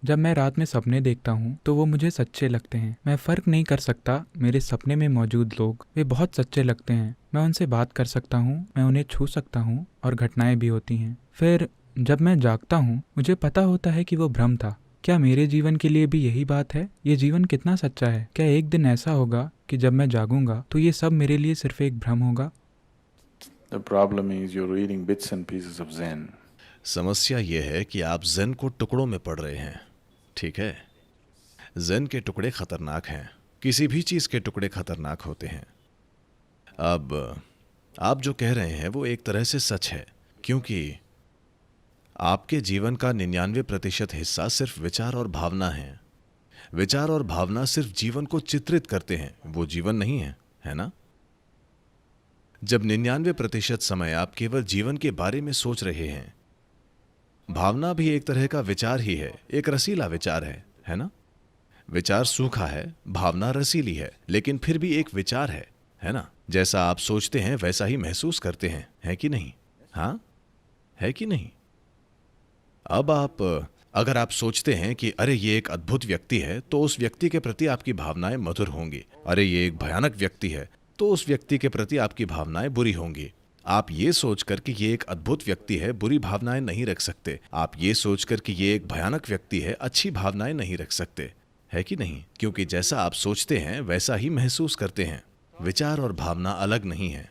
जब मैं रात में सपने देखता हूँ तो वो मुझे सच्चे लगते हैं। मैं फ़र्क नहीं कर सकता, मेरे सपने में मौजूद लोग वे बहुत सच्चे लगते हैं। मैं उनसे बात कर सकता हूँ, मैं उन्हें छू सकता हूँ और घटनाएं भी होती हैं। फिर जब मैं जागता हूँ मुझे पता होता है कि वो भ्रम था। क्या मेरे जीवन के लिए भी यही बात है? ये जीवन कितना सच्चा है? क्या एक दिन ऐसा होगा कि जब मैं जागूंगा तो ये सब मेरे लिए सिर्फ एक भ्रम होगा? The problem is you're reading bits and pieces of Zen. समस्या यह है कि आप ज़ेन को टुकड़ों में पढ़ रहे हैं। ठीक है, ज़ेन के टुकड़े खतरनाक हैं। किसी भी चीज़ के टुकड़े खतरनाक होते हैं। अब आप जो कह रहे हैं वो एक तरह से सच है, क्योंकि आपके जीवन का 99% हिस्सा सिर्फ विचार और भावना है। विचार और भावना सिर्फ जीवन को चित्रित करते हैं, वो जीवन नहीं है ना? जब 99% समय आप केवल जीवन के बारे में सोच रहे हैं, भावना भी एक तरह का विचार ही है, एक रसीला विचार है ना? विचार सूखा है, भावना रसीली है, लेकिन फिर भी एक विचार है ना? जैसा आप सोचते हैं वैसा ही महसूस करते हैं, है कि नहीं? हाँ, है कि नहीं? अब अगर आप सोचते हैं कि अरे ये एक अद्भुत व्यक्ति है, तो उस व्यक्ति के प्रति आपकी भावनाएं मधुर होंगी। अरे ये एक भयानक व्यक्ति है, तो उस व्यक्ति के प्रति आपकी भावनाएं बुरी होंगी। आप ये सोचकर कि ये एक अद्भुत व्यक्ति है, बुरी भावनाएं नहीं रख सकते। आप ये सोचकर कि ये एक भयानक व्यक्ति है, अच्छी भावनाएं नहीं रख सकते, है कि नहीं? क्योंकि जैसा आप सोचते हैं वैसा ही महसूस करते हैं। विचार और भावना अलग नहीं है,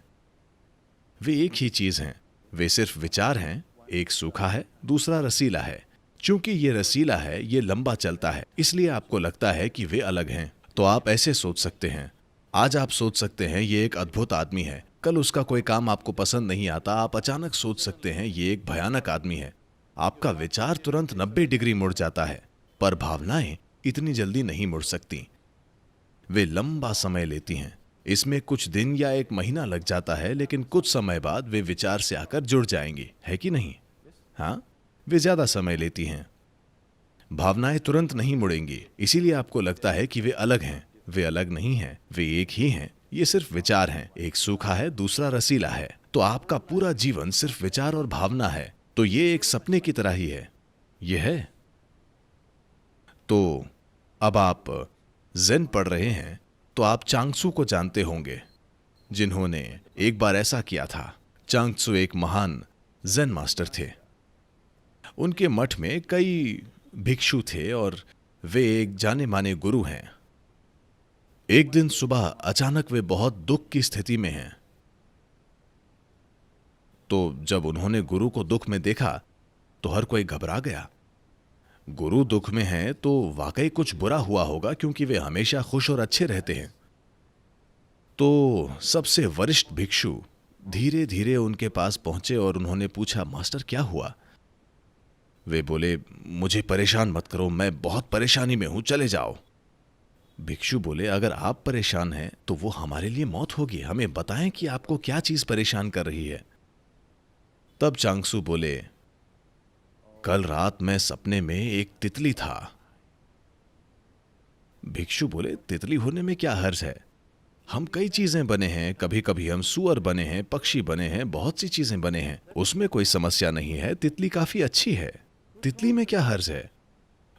वे एक ही चीज हैं। वे सिर्फ विचार हैं, एक सूखा है, दूसरा रसीला है। चूंकि ये रसीला है, ये लंबा चलता है, इसलिए आपको लगता है कि वे अलग हैं। तो आप ऐसे सोच सकते हैं। आज आप सोच सकते हैं ये एक अद्भुत आदमी है, कल उसका कोई काम आपको पसंद नहीं आता, आप अचानक सोच सकते हैं ये एक भयानक आदमी है। आपका विचार तुरंत 90 डिग्री मुड़ जाता है, पर भावनाएं इतनी जल्दी नहीं मुड़ सकती। वे लंबा समय लेती हैं। इसमें कुछ दिन या एक महीना लग जाता है, लेकिन कुछ समय बाद वे विचार से आकर जुड़ जाएंगी, है कि नहीं? हाँ, वे ज्यादा समय लेती हैं। भावनाएं तुरंत नहीं मुड़ेंगी, इसीलिए आपको लगता है कि वे अलग हैं। वे अलग नहीं हैं, वे एक ही हैं। ये सिर्फ विचार हैं, एक सूखा है, दूसरा रसीला है। तो आपका पूरा जीवन सिर्फ विचार और भावना है, तो ये एक सपने की तरह ही है। ये है। तो अब आप ज़ेन पढ़ रहे हैं, तो आप चांग त्सू को जानते होंगे, जिन्होंने एक बार ऐसा किया था। चांग त्सू एक महान ज़ेन मास्टर थे। उनके मठ में कई भिक्षु थे और वे एक जाने माने गुरु हैं। एक दिन सुबह अचानक वे बहुत दुख की स्थिति में हैं। तो जब उन्होंने गुरु को दुख में देखा तो हर कोई घबरा गया। गुरु दुख में हैं तो वाकई कुछ बुरा हुआ होगा, क्योंकि वे हमेशा खुश और अच्छे रहते हैं। तो सबसे वरिष्ठ भिक्षु धीरे धीरे उनके पास पहुंचे और उन्होंने पूछा, मास्टर क्या हुआ? वे बोले, मुझे परेशान मत करो, मैं बहुत परेशानी में हूं, चले जाओ। भिक्षु बोले, अगर आप परेशान हैं तो वो हमारे लिए मौत होगी, हमें बताएं कि आपको क्या चीज परेशान कर रही है। तब चांग त्सू बोले, कल रात मैं सपने में एक तितली था। भिक्षु बोले, तितली होने में क्या हर्ज है? हम कई चीजें बने हैं, कभी कभी हम सूअर बने हैं, पक्षी बने हैं, बहुत सी चीजें बने हैं, उसमें कोई समस्या नहीं है। तितली काफी अच्छी है, तितली में क्या हर्ज है?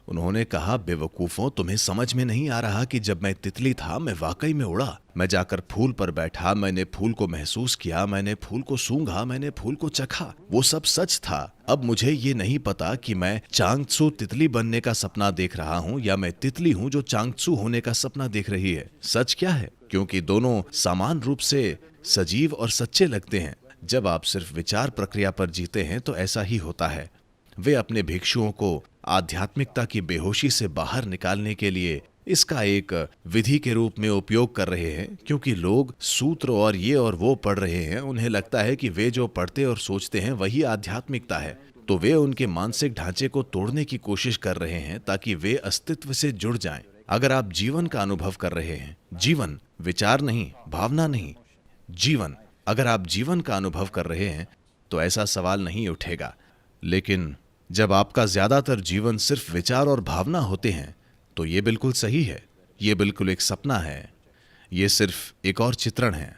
उन्होंने कहा, बेवकूफों, तुम्हें समझ में नहीं आ रहा कि जब मैं तितली था मैं वाकई में उड़ा। मैं जाकर फूल पर बैठा, मैंने फूल को महसूस किया, मैंने फूल को सूंघा, मैंने फूल को चखा, वो सब सच था। अब मुझे ये नहीं पता कि मैं चांग त्सू तितली बनने का सपना देख रहा हूँ या मैं तितली हूँ जो चांग त्सू होने का सपना देख रही है। सच क्या है? क्योंकि दोनों समान रूप से सजीव और सच्चे लगते हैं। जब आप सिर्फ विचार प्रक्रिया पर जीते हैं तो ऐसा ही होता है। वे अपने भिक्षुओं को आध्यात्मिकता की बेहोशी से बाहर निकालने के लिए इसका एक विधि के रूप में उपयोग कर रहे हैं, क्योंकि लोग सूत्र और ये और वो पढ़ रहे हैं। उन्हें लगता है कि वे जो पढ़ते और सोचते हैं वही आध्यात्मिकता है, तो वे उनके मानसिक ढांचे को तोड़ने की कोशिश कर रहे हैं ताकि वे अस्तित्व से जुड़ जाएं। अगर आप जीवन का अनुभव कर रहे हैं, जीवन, विचार नहीं, भावना नहीं, जीवन, अगर आप जीवन का अनुभव कर रहे हैं तो ऐसा सवाल नहीं उठेगा। लेकिन जब आपका ज्यादातर जीवन सिर्फ विचार और भावना होते हैं तो ये बिल्कुल सही है, ये बिल्कुल एक सपना है, ये सिर्फ एक और चित्रण है।